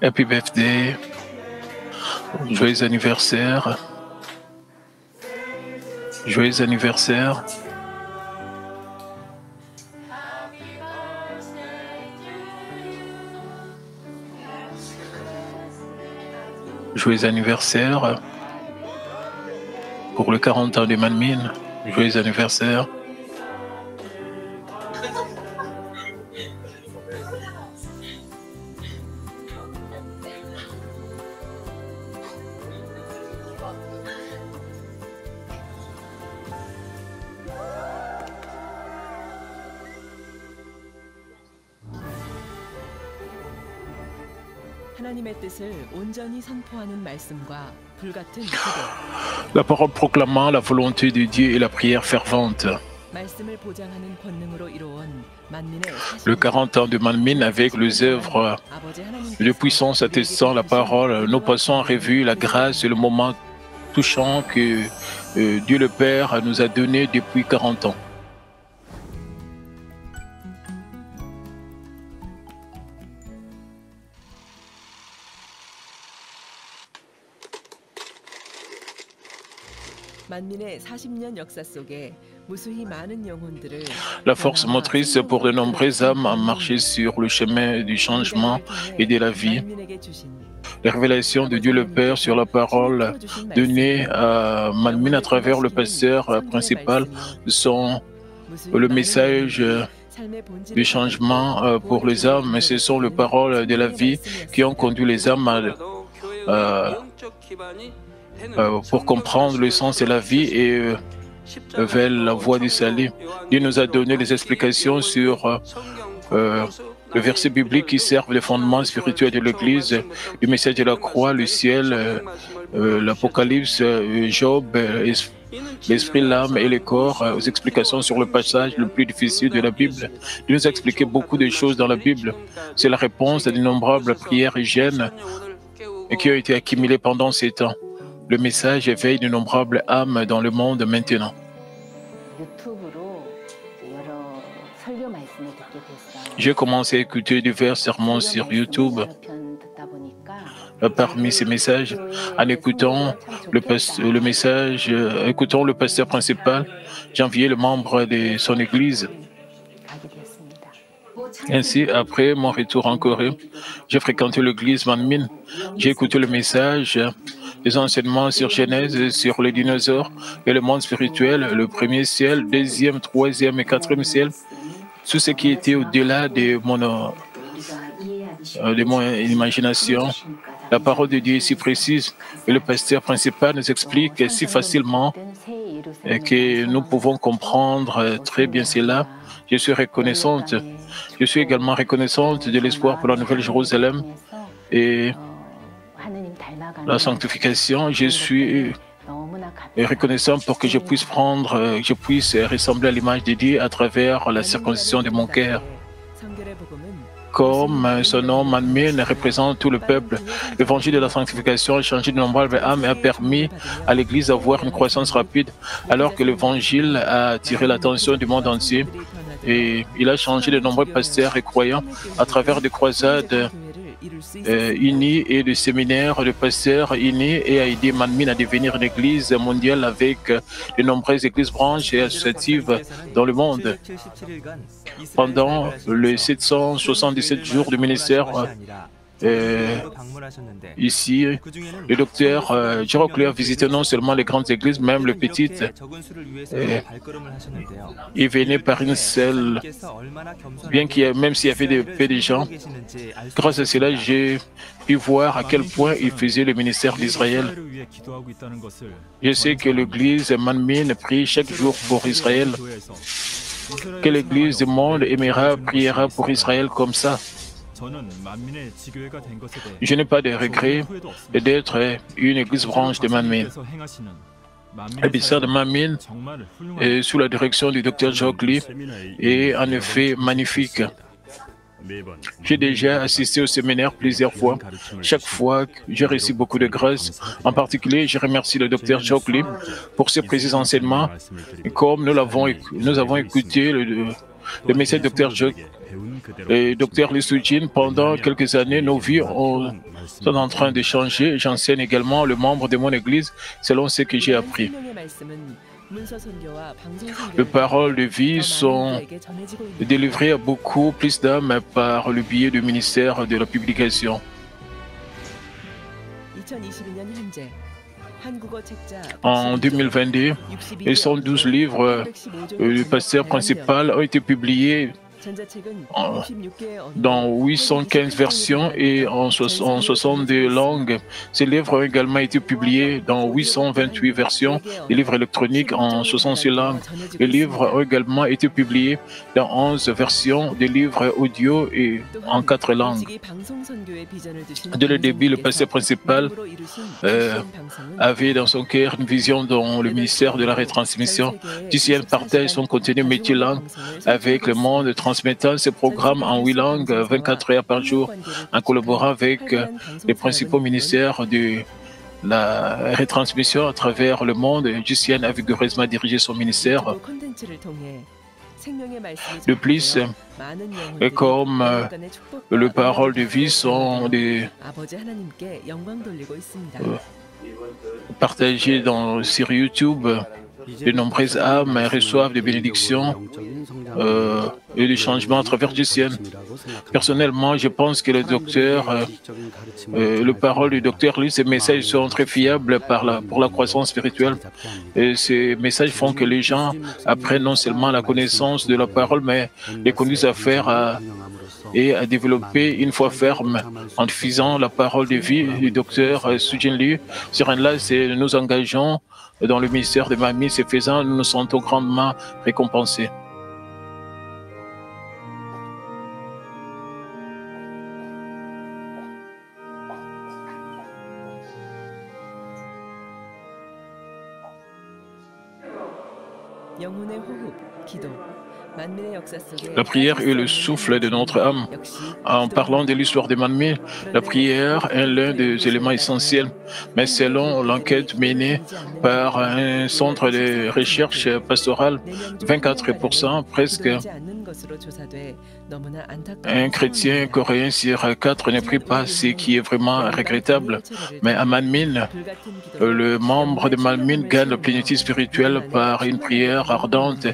Happy birthday, joyeux anniversaire, joyeux anniversaire. Joyeux anniversaire pour le 40 ans de Manmin. Joyeux anniversaire. La parole proclamant la volonté de Dieu et la prière fervente. Le 40 ans de Manmin avec les œuvres de puissance attestant la parole, nous passons en revue la grâce et le moment touchant que Dieu le Père nous a donné depuis 40 ans. La force motrice pour de nombreuses âmes a marché sur le chemin du changement et de la vie. Les révélations de Dieu le Père sur la parole donnée à Manmin à travers le pasteur principal sont le message du changement pour les âmes. Ce sont les paroles de la vie qui ont conduit les âmes pour comprendre le sens de la vie et vers la voie du salut. Dieu nous a donné des explications sur le verset biblique qui servent les fondements spirituels de l'Église, le message de la croix, le ciel, l'Apocalypse, Job, l'esprit, l'âme et le corps, aux explications sur le passage le plus difficile de la Bible. Dieu nous a expliqué beaucoup de choses dans la Bible. C'est la réponse à d'innombrables prières et gênes qui ont été accumulées pendant ces temps. Le message éveille d'innombrables âmes dans le monde maintenant. J'ai commencé à écouter divers sermons sur YouTube. Parmi ces messages, en écoutant le message, écoutant le pasteur principal, j'ai envié le membre de son église. Ainsi, après mon retour en Corée, j'ai fréquenté l'église Manmin. J'ai écouté le message, les enseignements sur Genèse, sur les dinosaures et le monde spirituel, le premier ciel, deuxième, troisième et quatrième ciel, tout ce qui était au-delà de mon imagination. La parole de Dieu est si précise et le pasteur principal nous explique si facilement que nous pouvons comprendre très bien cela. Je suis reconnaissante. Je suis également reconnaissante de l'espoir pour la Nouvelle Jérusalem et la sanctification. Je suis reconnaissant pour que je puisse ressembler à l'image de Dieu à travers la circoncision de mon cœur. Comme son nom Manmin représente tout le peuple, l'évangile de la sanctification a changé de nombreuses âmes et a permis à l'Église d'avoir une croissance rapide, alors que l'évangile a attiré l'attention du monde entier. Et il a changé de nombreux pasteurs et croyants à travers des croisades unies et des séminaires de pasteurs unis et a aidé Manmin à devenir une église mondiale avec de nombreuses églises branches et associatives dans le monde. Pendant les 777 jours du ministère, ici, le docteur Giroclé a visité non seulement les grandes églises, même les petites. Il venait par une seule, même s'il y avait peu de gens. Grâce à cela, j'ai pu voir à quel point il faisait le ministère d'Israël. Je sais que l'église Manmin prie chaque jour pour Israël. Que l'église du monde priera pour Israël comme ça. Je n'ai pas de regret d'être une église branche de Manmin. L'épisode de Manmin, sous la direction du Dr. Jokli, est en effet magnifique. J'ai déjà assisté au séminaire plusieurs fois. Chaque fois, j'ai reçu beaucoup de grâce. En particulier, je remercie le Dr. Jokli pour ses précis enseignements. Et comme nous avons écouté le message du Dr. Le docteur Lee Soo-jin, pendant quelques années, nos vies sont en train de changer. J'enseigne également le membre de mon église selon ce que j'ai appris. Les paroles de vie sont délivrées à beaucoup plus d'âmes par le biais du ministère de la publication. En 2022, 112 livres du pasteur principal ont été publiés dans 815 versions et en 62 langues. Ces livres ont également été publiés dans 828 versions des livres électroniques en 66 langues. Les livres ont également été publiés dans 11 versions des livres audio et en 4 langues. Dès le début, le pasteur principal avait dans son cœur une vision dans le ministère de la retransmission. JCN partage son contenu multilingue avec le monde, transmettant ces programmes en 8 langues, 24 heures par jour, en collaborant avec les principaux ministères de la retransmission à travers le monde. JCN a vigoureusement dirigé son ministère. De plus, comme les paroles de vie sont partagées sur YouTube, de nombreuses âmes reçoivent des bénédictions et des changements à travers JCN. Personnellement, je pense que les paroles du docteur Lee, ces messages sont très fiables pour la croissance spirituelle. Et ces messages font que les gens apprennent non seulement la connaissance de la parole, mais les conduisent à faire et à développer une foi ferme en diffusant la parole de vie du docteur Soo-jin Lee. Sur un là, nous engageons dans le ministère de Mamie. Ce faisant, nous nous sentons grandement récompensés. La prière est le souffle de notre âme. En parlant de l'histoire de Manmin, la prière est l'un des éléments essentiels. Mais selon l'enquête menée par un centre de recherche pastorale, 24%, presque un chrétien coréen sur 4 ne prie pas, ce qui est vraiment regrettable. Mais à Manmin, le membre de Manmin gagne la plénitude spirituelle par une prière ardente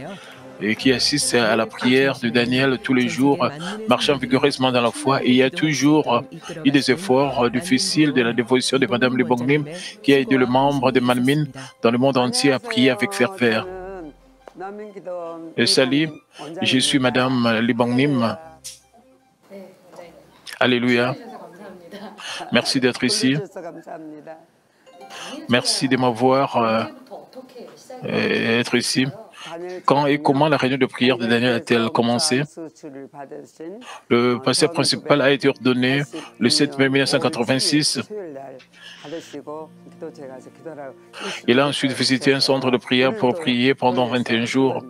et qui assiste à la prière de Daniel tous les jours, marchant vigoureusement dans la foi. Et il y a toujours eu des efforts difficiles de la dévotion de Mme Lee Bong-nim, qui a aidé le membre de Manmin dans le monde entier à prier avec ferveur. Salut, je suis Mme Lee Bong-nim. Alléluia. Merci d'être ici. Merci de m'avoir être ici. Quand et comment la réunion de prière de Daniel a-t-elle commencé? Le pasteur principal a été ordonné le 7 mai 1986. Il a ensuite visité un centre de prière pour prier pendant 21 jours.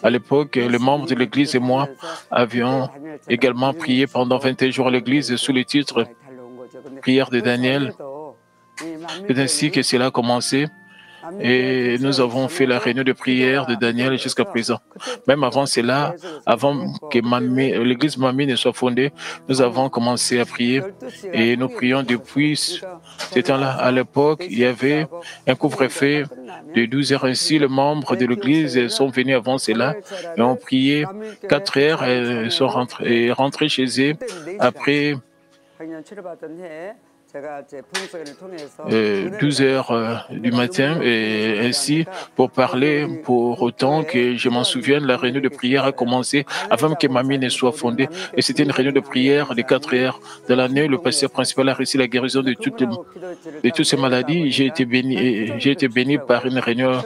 À l'époque, les membres de l'Église et moi avions également prié pendant 21 jours à l'Église sous le titre « Prière de Daniel ». C'est ainsi que cela a commencé. Et nous avons fait la réunion de prière de Daniel jusqu'à présent. Même avant cela, avant que l'église Mamie ne soit fondée, nous avons commencé à prier et nous prions depuis ce temps-là. À l'époque, il y avait un couvre-feu de 12 heures. Ainsi, les membres de l'église sont venus avant cela et ont prié 4 heures et sont rentrés chez eux après 12 heures du matin, et ainsi pour parler, pour autant que je m'en souvienne, la réunion de prière a commencé avant que Mamie ne soit fondée, et c'était une réunion de prière de 4 heures de l'année. Le pasteur principal a reçu la guérison de toutes ces maladies. J'ai été béni par une réunion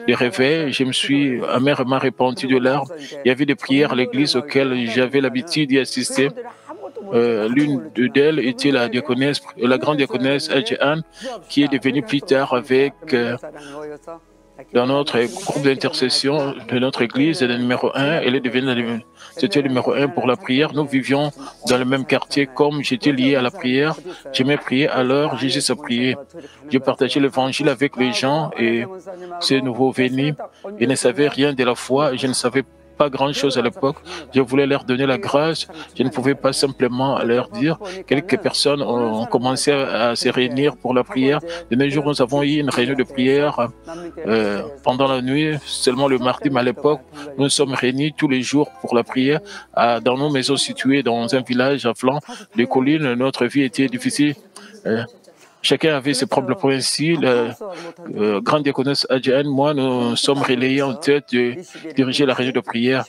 de réveil. Je me suis amèrement répandu de larmes. Il y avait des prières à l'église auxquelles j'avais l'habitude d'y assister. L'une d'elles était la grande diaconesse Adjeanne, qui est devenue plus tard dans notre groupe d'intercession de notre église, le numéro 1. Elle est devenue c'était le numéro 1 pour la prière. Nous vivions dans le même quartier. Comme j'étais lié à la prière, j'aimais prier, alors j'ai juste à prier. J'ai partagé l'évangile avec les gens et ces nouveaux venus. Ils ne savaient rien de la foi. Je ne savais pas grand-chose à l'époque. Je voulais leur donner la grâce. Je ne pouvais pas simplement leur dire. Quelques personnes ont commencé à se réunir pour la prière. De nos jours, nous avons eu une réunion de prière pendant la nuit, seulement le mardi, mais à l'époque, nous nous sommes réunis tous les jours pour la prière dans nos maisons situées dans un village à flanc de collines. Notre vie était difficile. Euh, Chacun avait ses propres problèmes. Ici, la grande diaconesse Adjane, moi, nous sommes relayés en tête de diriger la réunion de prière.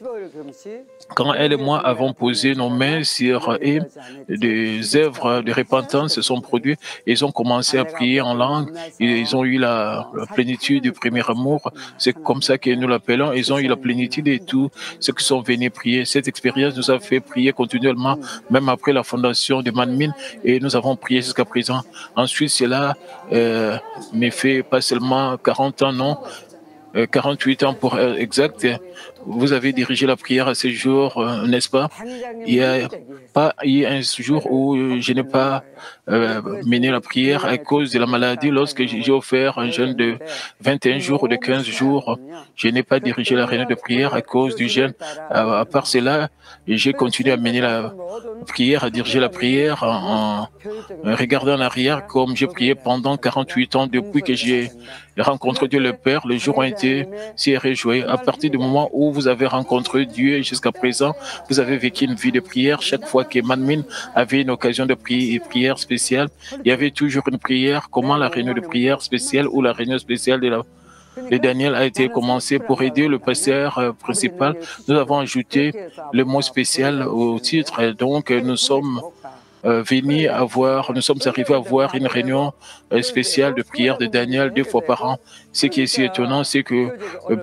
Quand elle et moi avons posé nos mains sur eux, des œuvres de repentance se sont produites. Ils ont commencé à prier en langue. Ils ont eu la plénitude du premier amour. C'est comme ça que nous l'appelons. Ils ont eu la plénitude et tout ceux qui sont venus prier. Cette expérience nous a fait prier continuellement, même après la fondation de Manmin, et nous avons prié jusqu'à présent. Ensuite, cela me fait pas seulement 40 ans, non, 48 ans pour être exact. Vous avez dirigé la prière à ce jour, n'est-ce pas? Il n'y a pas eu un jour où je n'ai pas mené la prière à cause de la maladie. Lorsque j'ai offert un jeûne de 21 jours ou de 15 jours, je n'ai pas dirigé la réunion de prière à cause du jeûne. À part cela, j'ai continué à mener la prière, à diriger la prière en regardant en arrière comme j'ai prié pendant 48 ans depuis que j'ai rencontré Dieu le Père. Le jour a été si réjoui. À partir du moment où vous avez rencontré Dieu et jusqu'à présent, vous avez vécu une vie de prière. Chaque fois que Manmin avait une occasion de prière spéciale, il y avait toujours une prière. Comment la réunion de prière spéciale ou la réunion spéciale de Daniel a été commencée pour aider le pasteur principal. Nous avons ajouté le mot spécial au titre. Et donc, nous sommes nous sommes arrivés à voir une réunion spéciale de prière de Daniel 2 fois par an. Ce qui est si étonnant, c'est que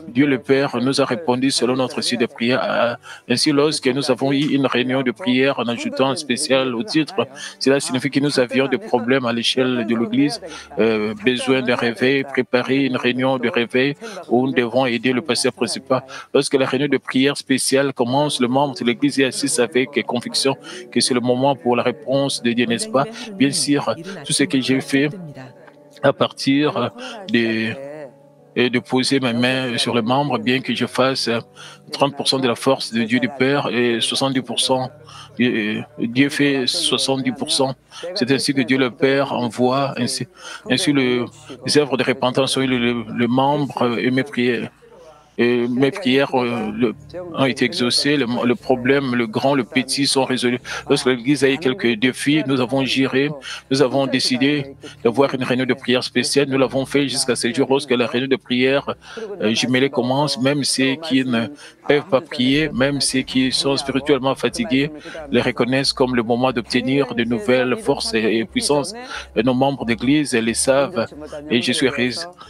Dieu le Père nous a répondu selon notre site de prière. Ainsi, lorsque nous avons eu une réunion de prière en ajoutant un spécial au titre, cela signifie que nous avions des problèmes à l'échelle de l'Église, besoin de réveil, préparer une réunion de réveil où nous devons aider le pasteur principal. Lorsque la réunion de prière spéciale commence, le membre de l'Église est assis avec conviction que c'est le moment pour la réponse de Dieu, n'est-ce pas? Bien sûr, tout ce que j'ai fait à partir de poser mes mains sur les membres, bien que je fasse 30% de la force de Dieu du Père et 70%, Dieu fait 70%. C'est ainsi que Dieu le Père envoie, ainsi les œuvres de repentance sont le membre et mes prières. Et mes prières ont été exaucées, le problème, le grand, le petit sont résolus. Lorsque l'Église a eu quelques défis, nous avons géré, nous avons décidé d'avoir une réunion de prière spéciale. Nous l'avons fait jusqu'à ce jour. Lorsque la réunion de prière jumelée commence, même ceux qui ne peuvent pas prier, même ceux qui sont spirituellement fatigués, les reconnaissent comme le moment d'obtenir de nouvelles forces et puissances. Et nos membres d'Église les savent et je suis heureux.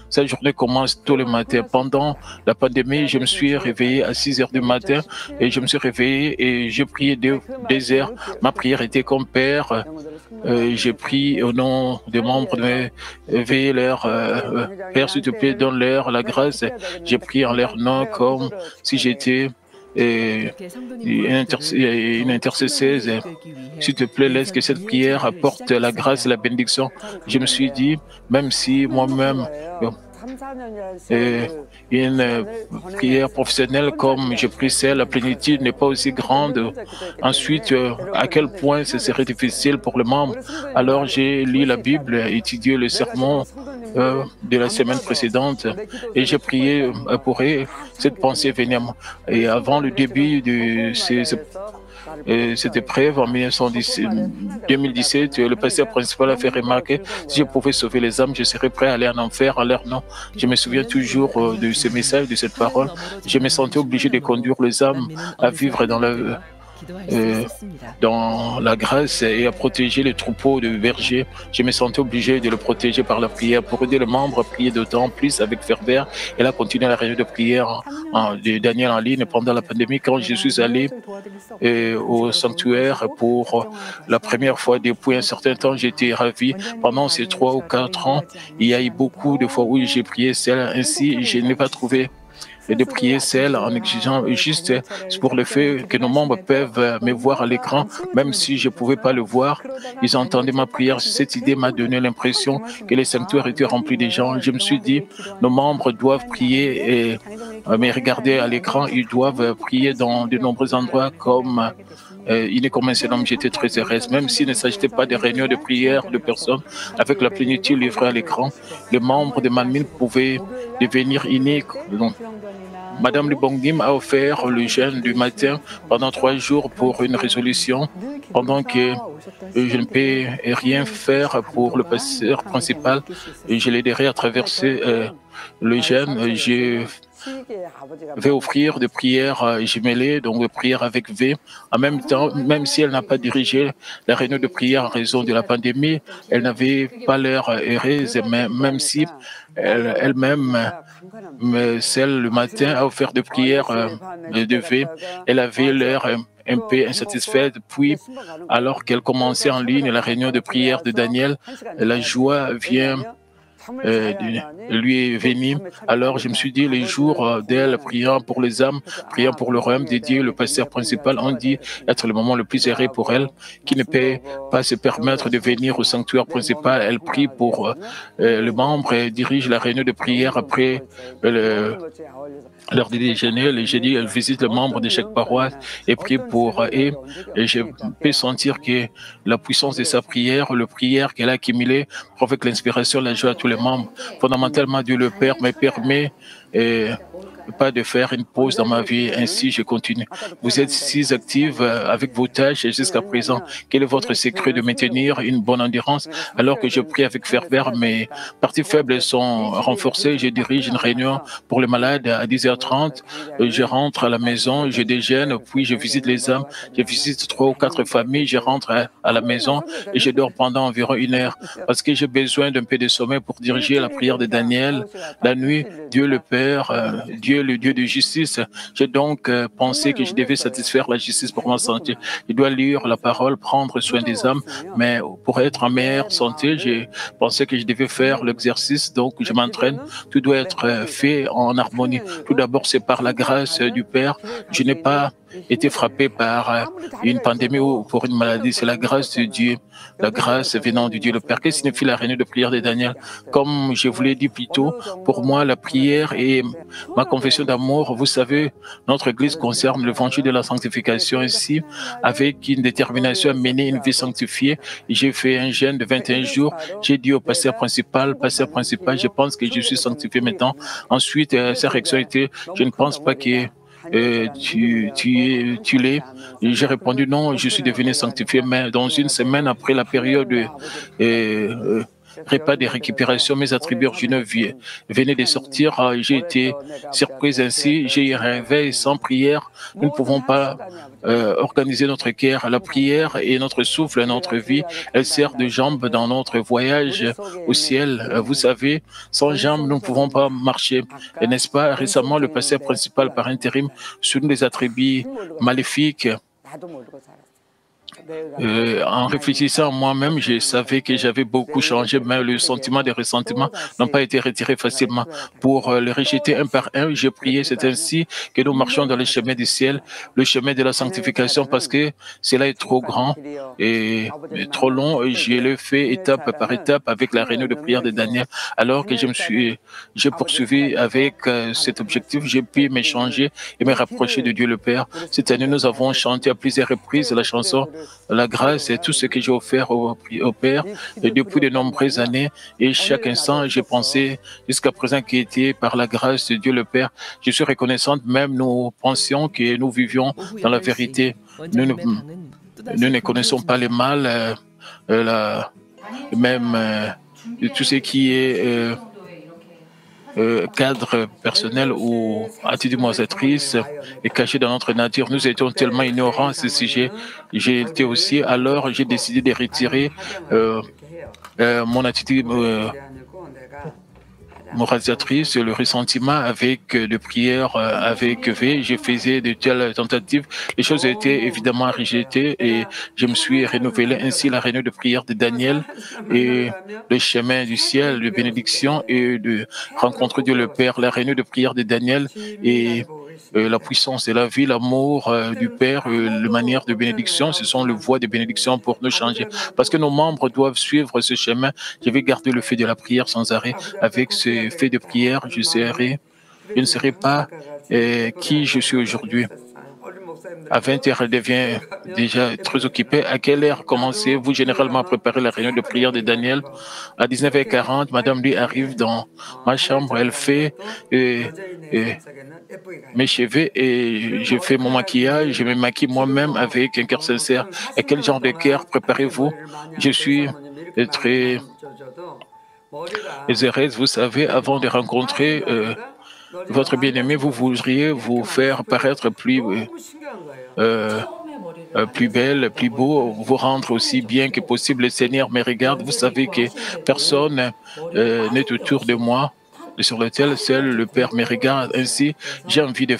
Cette journée commence tôt le matin. Pendant la pandémie, je me suis réveillé à 6 heures du matin et je me suis réveillé et j'ai prié 2 heures. Ma prière était comme Père. J'ai prié au nom des membres de veiller leur Père, s'il te plaît, donne-leur la grâce. J'ai prié en leur nom comme si j'étais une intercesseuse. S'il te plaît, laisse que cette prière apporte la grâce et la bénédiction. Je me suis dit, même si moi-même, une prière professionnelle comme je prie celle, la plénitude n'est pas aussi grande. Ensuite, à quel point ce serait difficile pour le membre. Alors j'ai lu la Bible, étudié le sermon de la semaine précédente et j'ai prié pour eux. Cette pensée venait à moi. Et avant le début de cette épreuve en 2017, le pasteur principal a fait remarquer si je pouvais sauver les âmes, je serais prêt à aller en enfer en leur nom. Je me souviens toujours de ce message, de cette parole. Je me sentais obligé de conduire les âmes à vivre dans la grâce et à protéger les troupeaux de bergers. Je me sentais obligé de le protéger par la prière pour aider le membre à prier d'autant plus avec ferveur. Et là, continuer la réunion de prière de Daniel en ligne pendant la pandémie. Quand je suis allé au sanctuaire pour la première fois depuis un certain temps, j'étais ravi. Pendant ces 3 ou 4 ans, il y a eu beaucoup de fois où j'ai prié seul. Ainsi, je n'ai pas trouvé de prier seul en exigeant juste pour le fait que nos membres peuvent me voir à l'écran, même si je ne pouvais pas le voir. Ils entendaient ma prière. Cette idée m'a donné l'impression que les sanctuaires étaient remplis de gens. Je me suis dit, nos membres doivent prier et mais regardez à l'écran, ils doivent prier dans de nombreux endroits comme il est comme un seul homme, j'étais très heureuse. Même s'il ne s'agissait pas de réunions de prière de personnes avec la plénitude livrée à l'écran, les membres de Manmin pouvaient devenir uniques. Donc, Madame Libongdim a offert le jeûne du matin pendant 3 jours pour une résolution, pendant que je ne peux rien faire pour le pasteur principal. Je l'aiderai à traverser le jeûne. Je vais offrir des prières jumelées, donc des prières avec V. En même temps, même si elle n'a pas dirigé la réunion de prière en raison de la pandémie, elle n'avait pas l'air heureuse, même si elle-même, celle le matin, a offert des prières de V. Elle avait l'air un peu insatisfaite. Puis, alors qu'elle commençait en ligne la réunion de prière de Daniel, la joie vient lui est venu. Alors je me suis dit, les jours d'elle priant pour les âmes, priant pour le royaume de Dieu, le pasteur principal, on dit être le moment le plus heureux pour elle, qui ne peut pas se permettre de venir au sanctuaire principal. Elle prie pour le membre et dirige la réunion de prière après l'heure du déjeuner. Le jeudi, elle visite le membre de chaque paroisse et prie pour eux. Et je peux sentir que la puissance de sa prière, la prière qu'elle a accumulée, provoque l'inspiration, la joie à tous les membres. Fondamentalement, Dieu le Père me permet pas de faire une pause dans ma vie. Ainsi, je continue. Vous êtes si active avec vos tâches jusqu'à présent. Quel est votre secret de maintenir une bonne endurance alors que je prie avec ferveur? Mes parties faibles sont renforcées. Je dirige une réunion pour les malades à 10h30. Je rentre à la maison, je déjeune, puis je visite les âmes. Je visite 3 ou 4 familles. Je rentre à la maison et je dors pendant environ 1 heure parce que j'ai besoin d'un peu de sommeil pour diriger la prière de Daniel. La nuit, Dieu le Père, Dieu le Dieu de justice. J'ai donc pensé que je devais satisfaire la justice pour ma santé. Je dois lire la parole, prendre soin des âmes, mais pour être en meilleure santé, j'ai pensé que je devais faire l'exercice, donc je m'entraîne. Tout doit être fait en harmonie. Tout d'abord, c'est par la grâce du Père. Je n'ai pas été frappé par une pandémie ou pour une maladie. C'est la grâce de Dieu, la grâce venant du Dieu le Père. Qu'est-ce que signifie la réunion de prière de Daniel? Comme je vous l'ai dit plus tôt, pour moi, la prière et ma confession d'amour, vous savez, notre Église concerne l'évangile de la sanctification ici, avec une détermination à mener une vie sanctifiée. J'ai fait un jeûne de 21 jours. J'ai dit au pasteur principal, je pense que je suis sanctifié maintenant. Ensuite, sa réaction était, je ne pense pas que tu l'es. J'ai répondu non, je suis devenu sanctifié, mais dans une semaine après la période repas de récupération, mes attributs originaux venaient de sortir. J'ai été surprise ainsi. J'ai eu un réveil sans prière. Nous ne pouvons pas organiser notre cœur. La prière est notre souffle, notre vie. Elle sert de jambe dans notre voyage au ciel. Vous savez, sans jambes, nous ne pouvons pas marcher. Et n'est-ce pas, récemment, le pasteur principal par intérim sur des attributs maléfiques. En réfléchissant moi-même, je savais que j'avais beaucoup changé, mais le sentiment de ressentiment n'a pas été retiré facilement. Pour les rejeter un par un, j'ai prié. C'est ainsi que nous marchons dans le chemin du ciel, le chemin de la sanctification, parce que cela est trop grand et trop long. Je l'ai fait étape par étape avec la réunion de prière de Daniel. Alors que j'ai poursuivi avec cet objectif, j'ai pu m'échanger et me rapprocher de Dieu le Père. Cette année, nous avons chanté à plusieurs reprises la chanson la grâce et tout ce que j'ai offert au Père et depuis de nombreuses années. Et chaque instant, j'ai pensé jusqu'à présent qu'il était par la grâce de Dieu le Père. Je suis reconnaissante, même nous pensions que nous vivions dans la vérité. Nous ne connaissons pas le mal, même tout ce qui est cadre personnel ou attitude moisatrice est caché dans notre nature. Nous étions tellement ignorants à ce sujet. J'ai été aussi, alors j'ai décidé de retirer mon attitude moralisatrice, le ressentiment avec de prières avec V. Je faisais de telles tentatives. Les choses étaient évidemment rejetées et je me suis renouvelé. Ainsi, la réunion de prière de Daniel et le chemin du ciel, de bénédiction et de rencontrer Dieu le Père. La réunion de prière de Daniel et la puissance de la vie, l'amour du Père, la manière de bénédiction, ce sont les voies de bénédiction pour nous changer. Parce que nos membres doivent suivre ce chemin. Je vais garder le fait de la prière sans arrêt. Avec ce fait de prière, je serai je ne serais pas qui je suis aujourd'hui. À 20 heures, elle devient déjà très occupée. À quelle heure commencez-vous généralement à préparer la réunion de prière de Daniel? À 19h40, Madame Lee arrive dans ma chambre. Elle fait euh, euh, mes cheveux et je fais mon maquillage. Je me maquille moi-même avec un cœur sincère. Et quel genre de cœur préparez-vous? Je suis très heureuse. Vous savez, avant de rencontrer votre bien-aimé, vous voudriez vous faire paraître euh, plus belle, plus beau, vous rendre aussi bien que possible. Le Seigneur me regarde. Vous savez que personne n'est autour de moi sur l'autel. Seul le Père me regarde. Ainsi, j'ai envie de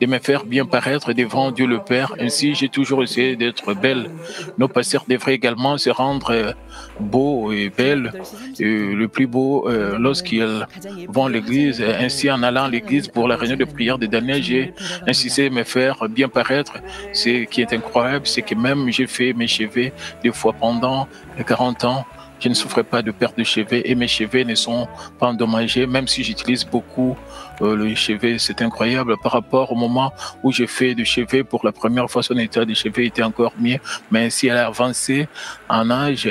me faire bien paraître devant Dieu le Père. Ainsi, j'ai toujours essayé d'être belle. Nos pasteurs devraient également se rendre beaux et belles, le plus beau lorsqu'ils vont à l'église. Ainsi, en allant à l'église pour la réunion de prière de Daniel, j'ai insisté de me faire bien paraître. Ce qui est incroyable, c'est que même j'ai fait mes cheveux des fois pendant 40 ans. Je ne souffrais pas de perte de cheveux et mes cheveux ne sont pas endommagés, même si j'utilise beaucoup le cheveu. C'est incroyable par rapport au moment où j'ai fait du cheveu pour la première fois. Son état de cheveux était encore mieux, mais si elle a avancé en âge,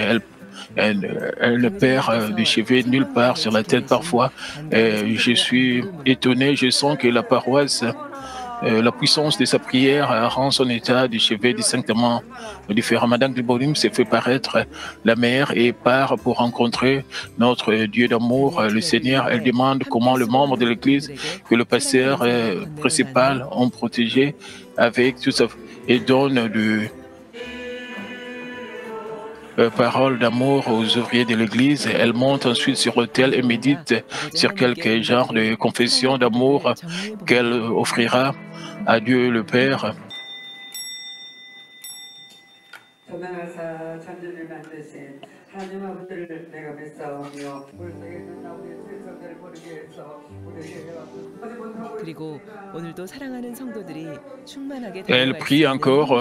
elle ne perd des cheveux nulle part sur la tête parfois. Je suis étonné, je sens que la paroisse la puissance de sa prière rend son état de chevet distinctement différent. Madame Gliborim s'est fait paraître la mère et part pour rencontrer notre Dieu d'amour, le Seigneur. Elle demande comment le membre de l'Église que le pasteur principal ont protégé avec tout ça et donne de paroles d'amour aux ouvriers de l'Église. Elle monte ensuite sur l'autel et médite sur quelques genres de confessions d'amour qu'elle offrira à Dieu le Père. Elle prie encore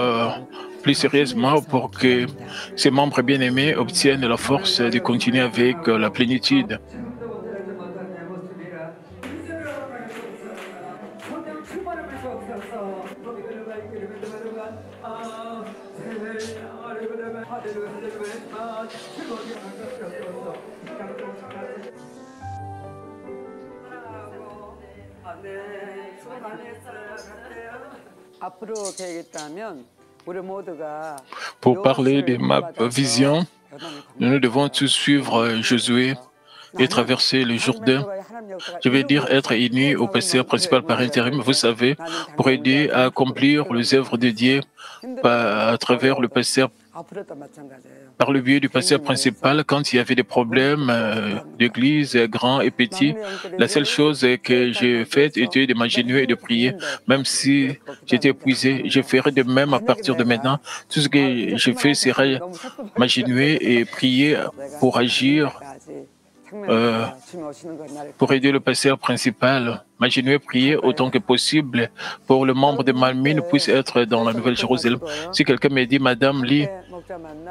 plus sérieusement pour que ses membres bien-aimés obtiennent la force de continuer avec la plénitude. Pour parler de ma vision, nous devons tous suivre Josué et traverser le Jourdain. Je vais dire être unis au pasteur principal par intérim, vous savez, pour aider à accomplir les œuvres de Dieu à travers le pasteur. Par le biais du pasteur principal, quand il y avait des problèmes d'église, grands et petits, la seule chose que j'ai faite était de m'agenouiller et de prier. Même si j'étais épuisé, je ferai de même à partir de maintenant. Tout ce que je fais sera m'agenouiller et prier pour agir, pour aider le pasteur principal. M'agenouiller, prier autant que possible pour le membre de Malmine puisse être dans la Nouvelle-Jérusalem. Si quelqu'un me dit, Madame Lee,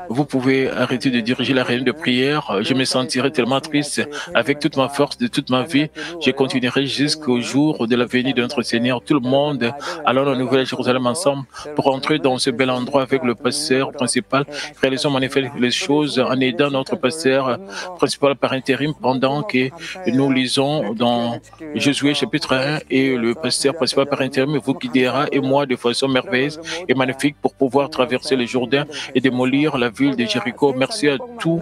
vous pouvez arrêter de diriger la réunion de prière. Je me sentirai tellement triste. Avec toute ma force, de toute ma vie, je continuerai jusqu'au jour de la venue de notre Seigneur. Tout le monde, allons à la Nouvelle-Jérusalem ensemble pour entrer dans ce bel endroit avec le pasteur principal. Réalisons en effet les choses en aidant notre pasteur principal par intérim pendant que nous lisons dans Josué chapitre 1 et le pasteur principal par intérim vous guidera et moi de façon merveilleuse et magnifique pour pouvoir traverser le Jourdain et démolir la ville de Jéricho. Merci à tous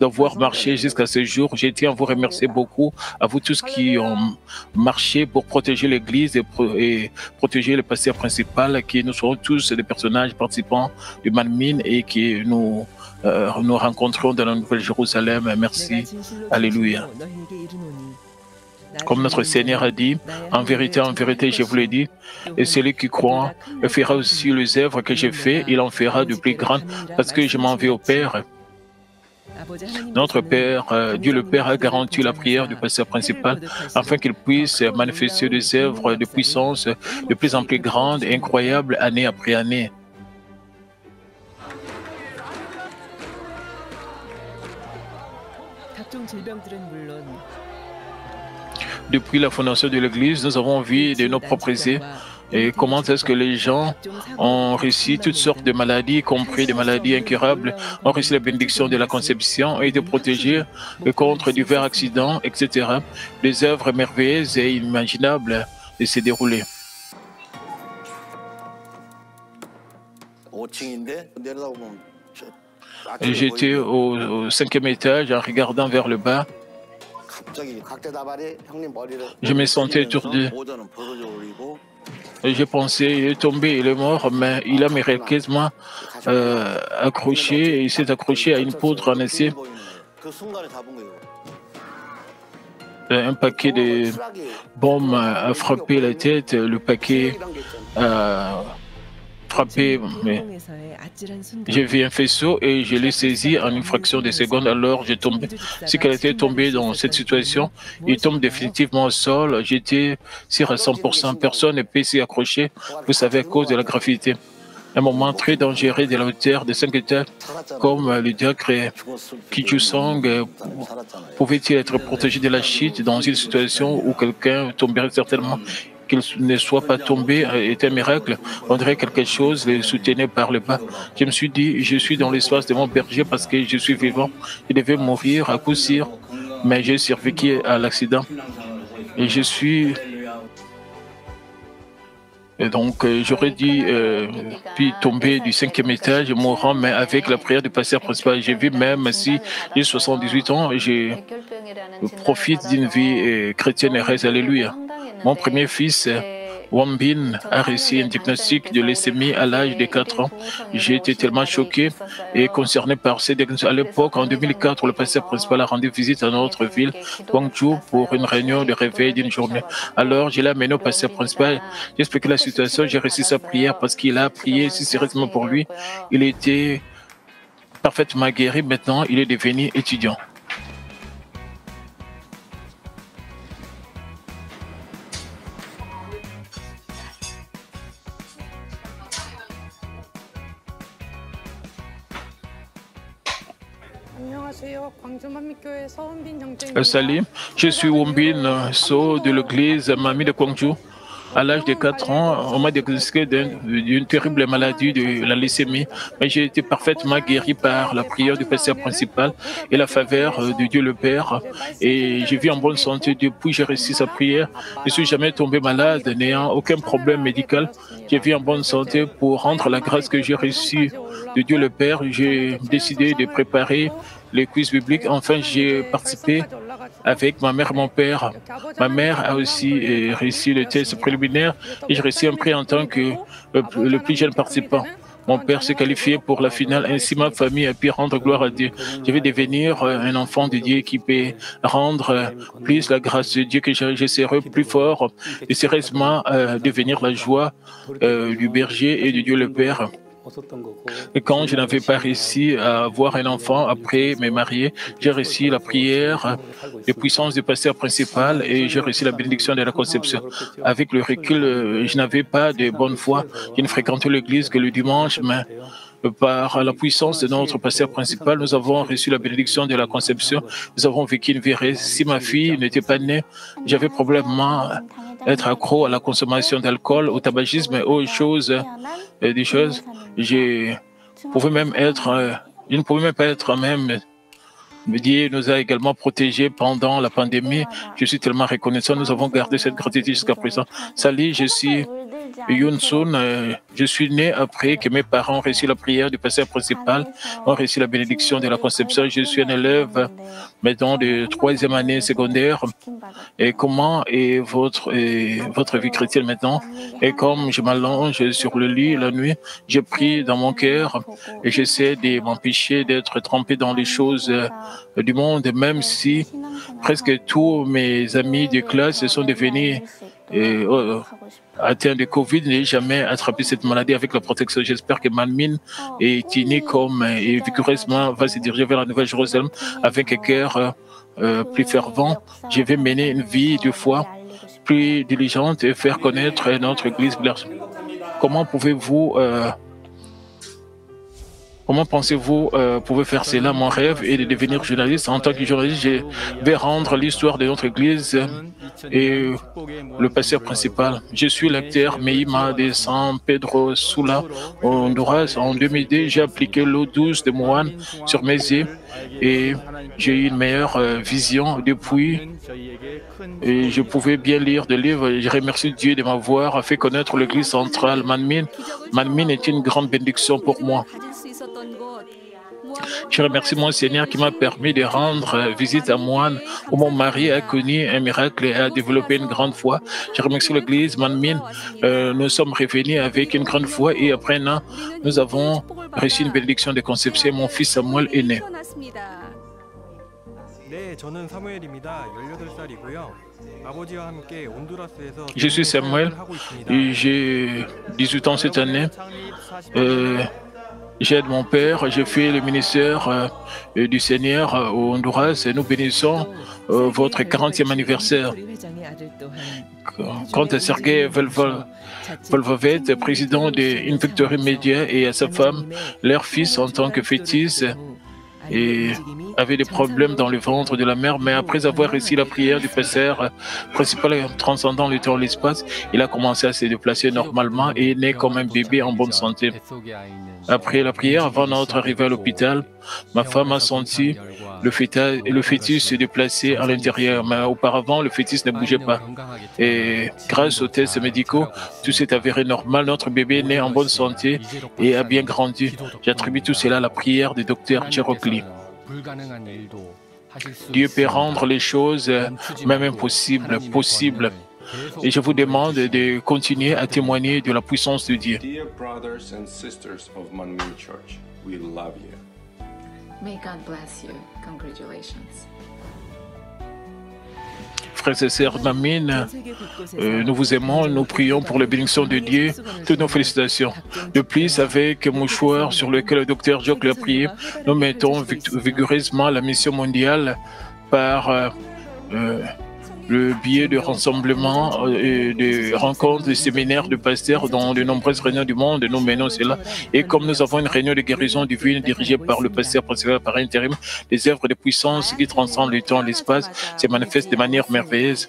d'avoir marché jusqu'à ce jour. Je tiens à vous remercier beaucoup, à vous tous qui ont marché pour protéger l'Église et protéger le pasteur principal, qui nous serons tous des personnages participants du Manmin et qui nous rencontrons dans la Nouvelle-Jérusalem. Merci. Alléluia. Comme notre Seigneur a dit, en vérité, je vous l'ai dit, et celui qui croit fera aussi les œuvres que j'ai faites, il en fera de plus grandes, parce que je m'en vais au Père. Notre Père, Dieu le Père a garanti la prière du pasteur principal afin qu'il puisse manifester des œuvres de puissance de plus en plus grandes et incroyables année après année. Depuis la fondation de l'Église, nous avons vu de nos propres yeux et comment est-ce que les gens ont reçu toutes sortes de maladies, y compris des maladies incurables, ont reçu la bénédiction de la conception, ont été protégés contre divers accidents, etc. Des œuvres merveilleuses et inimaginables de se dérouler. J'étais au 5e étage en regardant vers le bas. Je me sentais étourdi. J'ai pensé, il est tombé, il est mort, mais il a miraculeusement accroché, il s'est accroché à une poudre en acier. Un paquet de bombes a frappé la tête, le paquet a frappé, mais j'ai vu un faisceau et je l'ai saisi en une fraction de seconde. Alors j'ai tombé. Si qu'elle était tombée dans cette situation, il tombe définitivement au sol. J'étais sûr à 100%. Personne ne peut s'y accrocher, vous savez, à cause de la gravité. Un moment très dangereux de la hauteur de 5 étages, comme le diacre Ki Song, pouvait-il être protégé de la chute dans une situation où quelqu'un tomberait certainement? Qu'il ne soit pas tombé est un miracle. On dirait quelque chose le soutenait par le bas. Je me suis dit, je suis dans l'espace de mon berger parce que je suis vivant. Je devais mourir à coup sûr, mais j'ai survécu à l'accident. Et je suis... Et donc, j'aurais dû puis tomber du 5e étage, mourant, mais avec la prière du pasteur principal. J'ai vu, même si j'ai 78 ans, je profite d'une vie chrétienne heureuse. Alléluia. Mon premier fils, Won Bin, a reçu un diagnostic de leucémie à l'âge de 4 ans. J'ai été tellement choqué et concerné par ces diagnostics. À l'époque, en 2004, le pasteur principal a rendu visite à notre ville, Gwangju, pour une réunion de réveil d'une journée. Alors, je l'ai amené au pasteur principal. J'ai expliqué la situation, j'ai reçu sa prière parce qu'il a prié si sérieusement pour lui. Il était parfaitement guéri. Maintenant, il est devenu étudiant. Salut, je suis Won Bin So de l'église Mamie de Gwangju. À l'âge de 4 ans, on m'a diagnostiqué d'une terrible maladie de la leucémie, mais j'ai été parfaitement guéri par la prière du pasteur principal et la faveur de Dieu le Père. Et j'ai vu en bonne santé depuis que j'ai reçu sa prière. Je ne suis jamais tombé malade, n'ayant aucun problème médical. J'ai vu en bonne santé pour rendre la grâce que j'ai reçue de Dieu le Père. J'ai décidé de préparer les quiz bibliques. Enfin, j'ai participé avec ma mère et mon père. Ma mère a aussi réussi le test préliminaire et j'ai reçu un prix en tant que le plus jeune participant. Mon père s'est qualifié pour la finale, ainsi ma famille a pu rendre gloire à Dieu. Je vais devenir un enfant de Dieu qui peut rendre plus la grâce de Dieu, que je serai plus fort et sérieusement devenir la joie du berger et de Dieu le Père. Et quand je n'avais pas réussi à avoir un enfant après me marier, j'ai reçu la prière de puissance du pasteur principal et j'ai reçu la bénédiction de la conception. Avec le recul, je n'avais pas de bonne foi. Je ne fréquentais l'église que le dimanche, mais par la puissance de notre pasteur principal, nous avons reçu la bénédiction de la conception. Nous avons vécu une vie heureuse. Si ma fille n'était pas née, j'avais probablement être accro à la consommation d'alcool, au tabagisme et aux choses, des choses. Je ne pouvais même pas être même. Dieu nous a également protégés pendant la pandémie. Je suis tellement reconnaissant. Nous avons gardé cette gratitude jusqu'à présent. Salut, je suis Yoon Sun. Je suis né après que mes parents ont reçu la prière du pasteur principal, ont reçu la bénédiction de la conception. Je suis un élève, mettons, de 3e année secondaire. Et comment est votre vie chrétienne maintenant? Et comme je m'allonge sur le lit la nuit, je prie dans mon cœur et j'essaie de m'empêcher d'être trempé dans les choses du monde, même si presque tous mes amis de classe sont devenus atteints de Covid. Je n'ai jamais attrapé cette maladie avec la protection. J'espère que Manmin est unie comme et vigoureusement va se diriger vers la Nouvelle-Jérusalem avec un cœur plus fervent. Je vais mener une vie de foi plus diligente et faire connaître notre Église. Comment pouvez-vous Comment pensez-vous pouvez faire cela? Mon rêve est de devenir journaliste. En tant que journaliste, je vais rendre l'histoire de notre Église et le pasteur principal. Je suis l'acteur Meima de San Pedro Sula, au Honduras. En 2002, j'ai appliqué l'eau douce de Moine sur mes yeux et j'ai eu une meilleure vision depuis. Et je pouvais bien lire des livres. Je remercie Dieu de m'avoir fait connaître l'Église centrale Manmin. Manmin est une grande bénédiction pour moi. Je remercie mon Seigneur qui m'a permis de rendre visite à Moine, où mon mari a connu un miracle et a développé une grande foi. Je remercie l'Église Manmin. Nous sommes revenus avec une grande foi et après un an, nous avons reçu une bénédiction de conception. Mon fils Samuel est né. Je suis Samuel et j'ai 18 ans cette année. J'aide mon père, j'ai fait le ministère du Seigneur au Honduras et nous bénissons votre 40e anniversaire. Quant à Sergei Volvovet, président de Invictory Media, et à sa femme, leur fils en tant que fœtus, et avait des problèmes dans le ventre de la mère, mais après avoir réussi la prière du pasteur principal transcendant le temps et l'espace, il a commencé à se déplacer normalement et est né comme un bébé en bonne santé. Après la prière, avant notre arrivée à l'hôpital, ma femme a senti le fœtus se déplacer à l'intérieur, mais auparavant, le fœtus ne bougeait pas. Et grâce aux tests médicaux, tout s'est avéré normal. Notre bébé est né en bonne santé et a bien grandi. J'attribue tout cela à la prière du docteur Cherokli. Dieu peut rendre les choses même impossibles, possibles. Et je vous demande de continuer à témoigner de la puissance de Dieu. May God bless you. Congratulations. Frères et sœurs Manmin, nous vous aimons, nous prions pour la bénédiction de Dieu. Toutes nos félicitations. De plus, avec mouchoir sur lequel le docteur Jock l'a prié, nous mettons vigoureusement la mission mondiale par le biais de rassemblements, de rencontres, de séminaires de pasteurs dans de nombreuses réunions du monde. Nous menons cela. Et comme nous avons une réunion de guérison divine dirigée par le pasteur principal par intérim, les œuvres de puissance qui transcendent le temps et l'espace se manifestent de manière merveilleuse.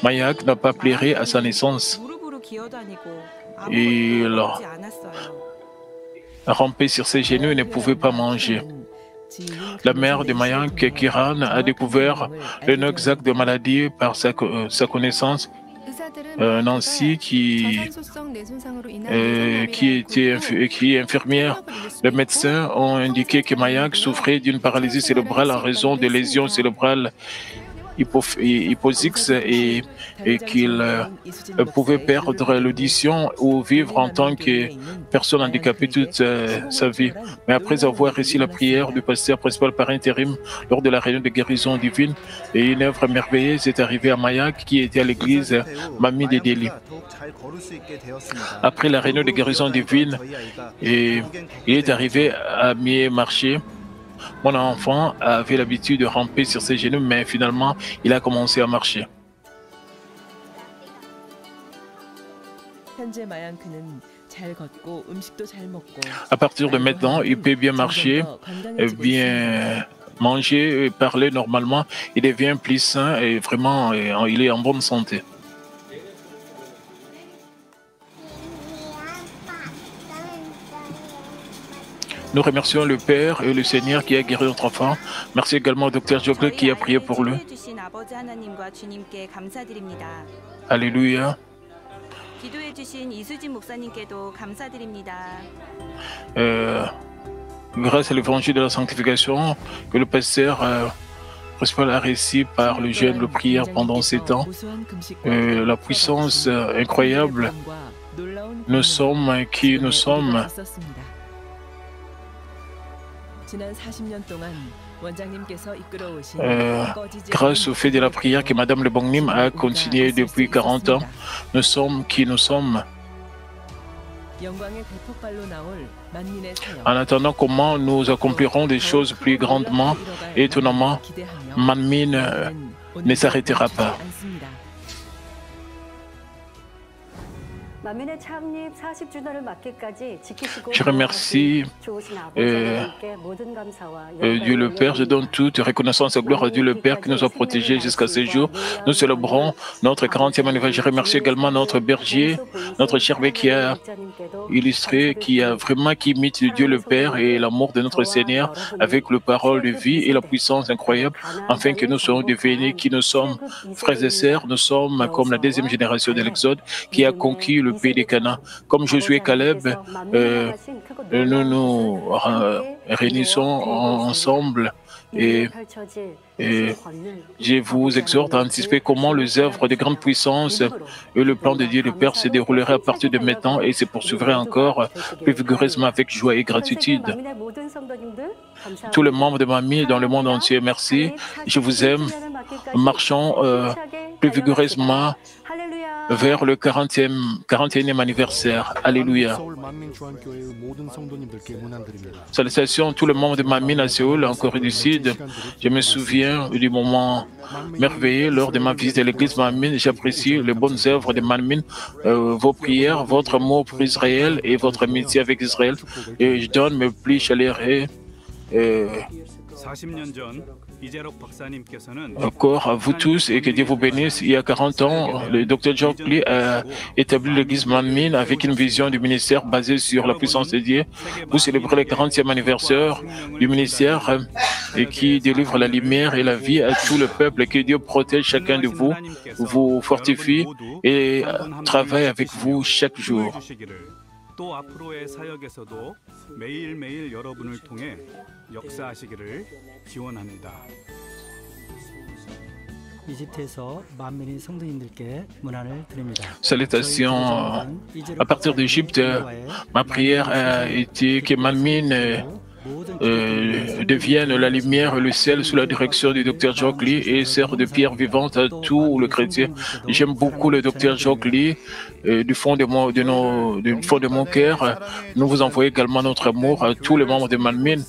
Mayak n'a pas pleuré à sa naissance. Il a rampé sur ses genoux et ne pouvait pas manger. La mère de Mayank, Kiran, a découvert le nom exact de maladie par sa connaissance. Nancy, qui est infirmière, les médecins ont indiqué que Mayank souffrait d'une paralysie cérébrale en raison de lésions cérébrales hypoxiques et qu'il pouvait perdre l'audition ou vivre en tant que personne handicapée toute sa vie. Mais après avoir reçu la prière du pasteur principal par intérim lors de la réunion de guérison divine, et une œuvre merveilleuse est arrivée à Mayak qui était à l'église Mami de Delhi. Après la réunion de guérison divine, il est arrivé à mi-marché. Mon enfant avait l'habitude de ramper sur ses genoux, mais finalement, il a commencé à marcher. À partir de maintenant, il peut bien marcher, bien manger, parler normalement. Il devient plus sain et vraiment, il est en bonne santé. Nous remercions le Père et le Seigneur qui a guéri notre enfant. Merci également au Dr Jogle qui a prié pour lui. Alléluia. Grâce à l'évangile de la sanctification que le pasteur principal a réussi par le jeûne, la prière pendant 7 ans, la puissance incroyable, nous sommes qui nous sommes. Grâce au fait de la prière que Madame Le Bongnim a continué depuis 40 ans, nous sommes qui nous sommes. En attendant comment nous accomplirons des choses plus grandement et étonnamment, Manmin ne s'arrêtera pas. Je remercie Dieu le Père. Je donne toute reconnaissance et gloire à Dieu le Père qui nous a protégés jusqu'à ce jour. Nous célébrons notre 40e anniversaire. Je remercie également notre berger, notre cher qui a illustré, qui imite Dieu le Père et l'amour de notre Seigneur avec le parole de vie et la puissance incroyable, afin que nous soyons devenus qui nous sommes, frères et sœurs. Nous sommes comme la deuxième génération de l'Exode qui a conquis le pays des Canaan. Comme Josué et Caleb, nous nous réunissons ensemble et je vous exhorte à anticiper comment les œuvres de grande puissance et le plan de Dieu le Père se dérouleraient à partir de maintenant et se poursuivraient encore plus vigoureusement avec joie et gratitude. Tous les membres de Mamie dans le monde entier, merci. Je vous aime. Marchons plus vigoureusement vers le 41e anniversaire. Alléluia. Salutations à tous les membres de Mamine à Séoul, en Corée du Sud. Je me souviens du moment merveilleux lors de ma visite à l'église Mamine. J'apprécie les bonnes œuvres de Mamine, vos prières, votre amour pour Israël et votre amitié avec Israël. Et je donne mes plus chaleureux encore à vous tous et que Dieu vous bénisse. Il y a 40 ans, le Dr. George Lee a établi l'église Mamine avec une vision du ministère basée sur la puissance de Dieu. Vous célébrez le 40e anniversaire du ministère et qui délivre la lumière et la vie à tout le peuple. Que Dieu protège chacun de vous, vous fortifie et travaille avec vous chaque jour. 또 앞으로의 사역에서도 매일매일 여러분을 통해 역사하시기를 기원합니다. Salutations. À partir d'Égypte, ma prière a été que Mamine devienne la lumière et le ciel sous la direction du Dr. George Lee et sert de pierre vivante à tous les chrétiens. J'aime beaucoup le Dr. George Lee du fond de mon cœur. Nous vous envoyons également notre amour à tous les membres de Mamine.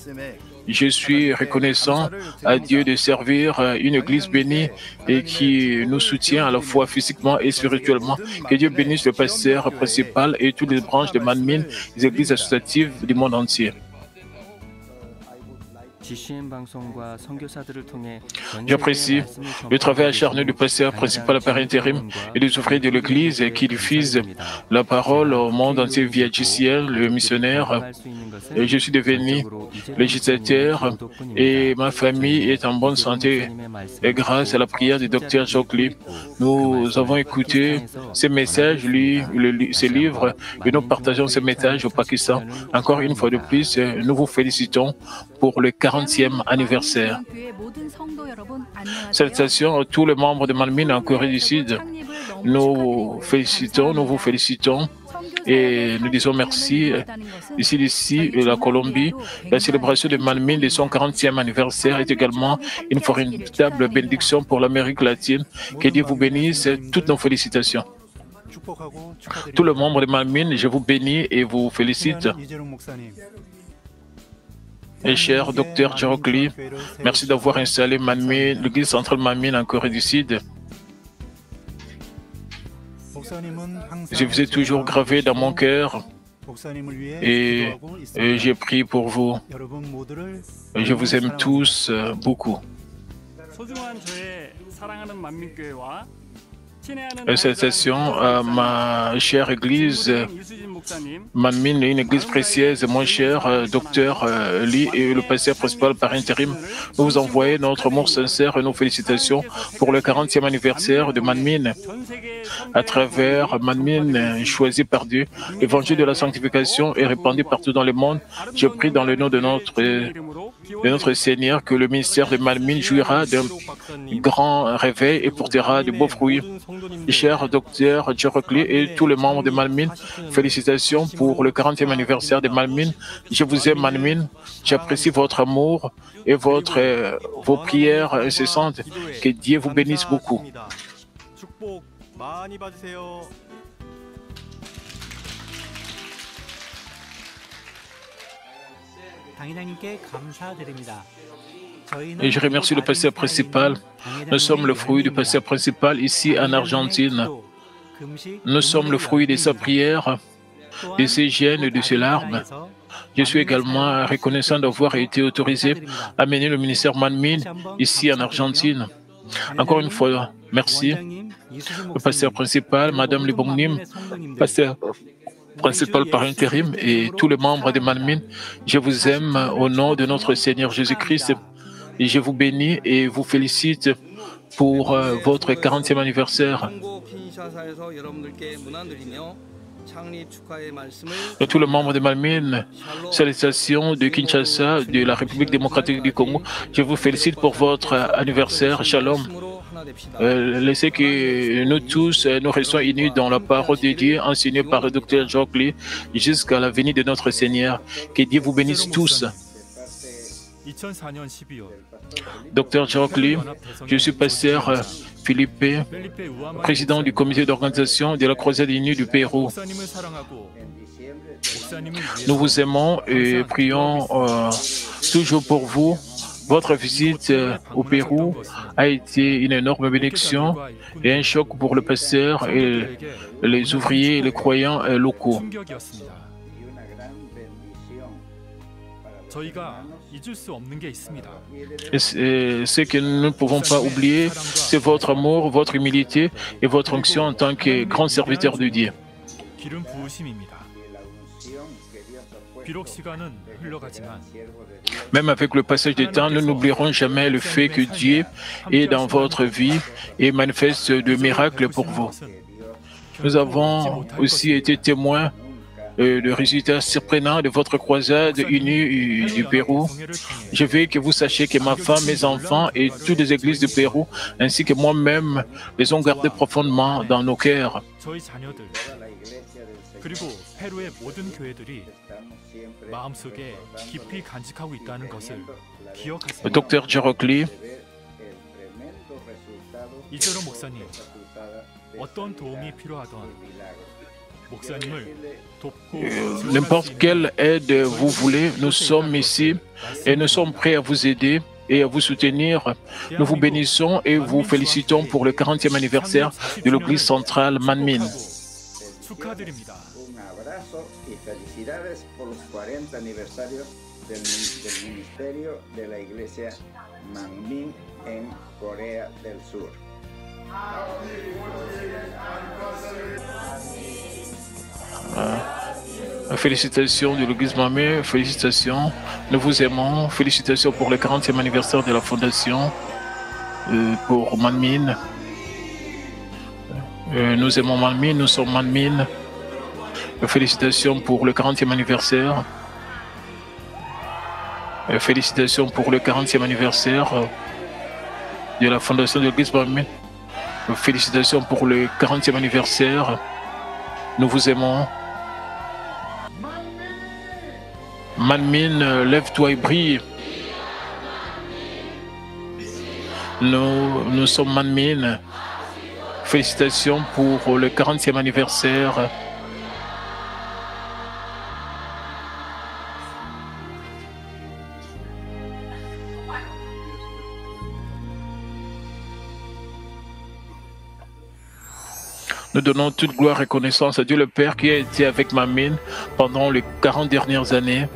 Je suis reconnaissant à Dieu de servir une église bénie et qui nous soutient à la fois physiquement et spirituellement. Que Dieu bénisse le pasteur principal et toutes les branches de Mamine, les églises associatives du monde entier. J'apprécie le travail acharné du pasteur principal par intérim et des ouvriers de l'Église qui diffusent la parole au monde entier via JCL, le missionnaire. Et je suis devenu législateur et ma famille est en bonne santé. Et grâce à la prière du Dr. George Lee, nous avons écouté ces messages, lu ces livres et nous partageons ces messages au Pakistan. Encore une fois de plus, nous vous félicitons pour le 40e anniversaire. Salutations à tous les membres de Mamine en Corée du Sud. Nous vous félicitons et nous disons merci d'ici la Colombie. La célébration de Mamine de son 40e anniversaire est également une formidable bénédiction pour l'Amérique latine. Que Dieu vous bénisse. Toutes nos félicitations. Tous les membres de Mamine, je vous bénis et vous félicite. Et cher Dr. George Lee, merci d'avoir installé l'église centrale Mamine en Corée du Sud. Je vous ai toujours gravé dans mon cœur et j'ai prié pour vous. Je vous aime tous beaucoup. Salutations à ma chère église Mamine, une église précieuse, mon cher docteur Lee et le pasteur principal par intérim. Nous vous envoyons notre amour sincère et nos félicitations pour le 40e anniversaire de Mamine. À travers Mamine, choisi par Dieu, l'évangile de la sanctification est répandu partout dans le monde. Je prie dans le nom de notre Seigneur que le ministère de Mamine jouira d'un grand réveil et portera de beaux fruits. Cher docteur George Lee et tous les membres de Mamine, félicitations pour le 40e anniversaire de Mamine. Je vous aime, Mamine. J'apprécie votre amour et vos prières incessantes. Que Dieu vous bénisse beaucoup. Et je remercie le pasteur principal. Nous sommes le fruit du pasteur principal ici en Argentine. Nous sommes le fruit de sa prière, de ses gènes et de ses larmes. Je suis également reconnaissant d'avoir été autorisé à mener le ministère Manmin ici en Argentine. Encore une fois, merci. Le pasteur principal, Madame Libongnim, pasteur principal par intérim et tous les membres de Manmin, je vous aime au nom de notre Seigneur Jésus-Christ et je vous bénis et vous félicite pour votre 40e anniversaire. Et tous les membres de Manmin, salutations de Kinshasa, de la République démocratique du Congo, je vous félicite pour votre anniversaire. Shalom. Laissez que nous tous, nous restons unis dans la parole de Dieu enseignée par le Dr. Jokli jusqu'à la venue de notre Seigneur. Que Dieu vous bénisse tous. Dr. Jokli, je suis pasteur Philippe, président du comité d'organisation de la Croisade unie du Pérou. Nous vous aimons et prions toujours pour vous. Votre visite au Pérou a été une énorme bénédiction et un choc pour le pasteur et les ouvriers et les croyants locaux. Et ce que nous ne pouvons pas oublier, c'est votre amour, votre humilité et votre onction en tant que grand serviteur de Dieu. Même avec le passage du temps, nous n'oublierons jamais le fait que Dieu est dans votre vie et manifeste de miracles pour vous. Nous avons aussi été témoins de résultats surprenants de votre croisade unie du Pérou. Je veux que vous sachiez que ma femme, mes enfants et toutes les églises du Pérou, ainsi que moi-même, les ont gardés profondément dans nos cœurs. Le docteur Jokli, n'importe quelle aide vous voulez, nous sommes ici et nous sommes prêts à vous aider et à vous soutenir. Nous vous bénissons et vous félicitons pour le 40e anniversaire de l'Église centrale Manmin. Félicitations de l'Église Manmin, félicitations, nous vous aimons, félicitations pour le 40e anniversaire de la Fondation pour Manmin. Nous aimons Manmin, nous sommes Manmin. Félicitations pour le 40e anniversaire. Félicitations pour le 40e anniversaire de la Fondation de l'Église Manmin. Félicitations pour le 40e anniversaire. Nous vous aimons. Manmin, lève-toi et brille. Nous sommes Manmin. Félicitations pour le 40e anniversaire. Nous donnons toute gloire et reconnaissance à Dieu le Père qui a été avec Manmin pendant les 40 dernières années.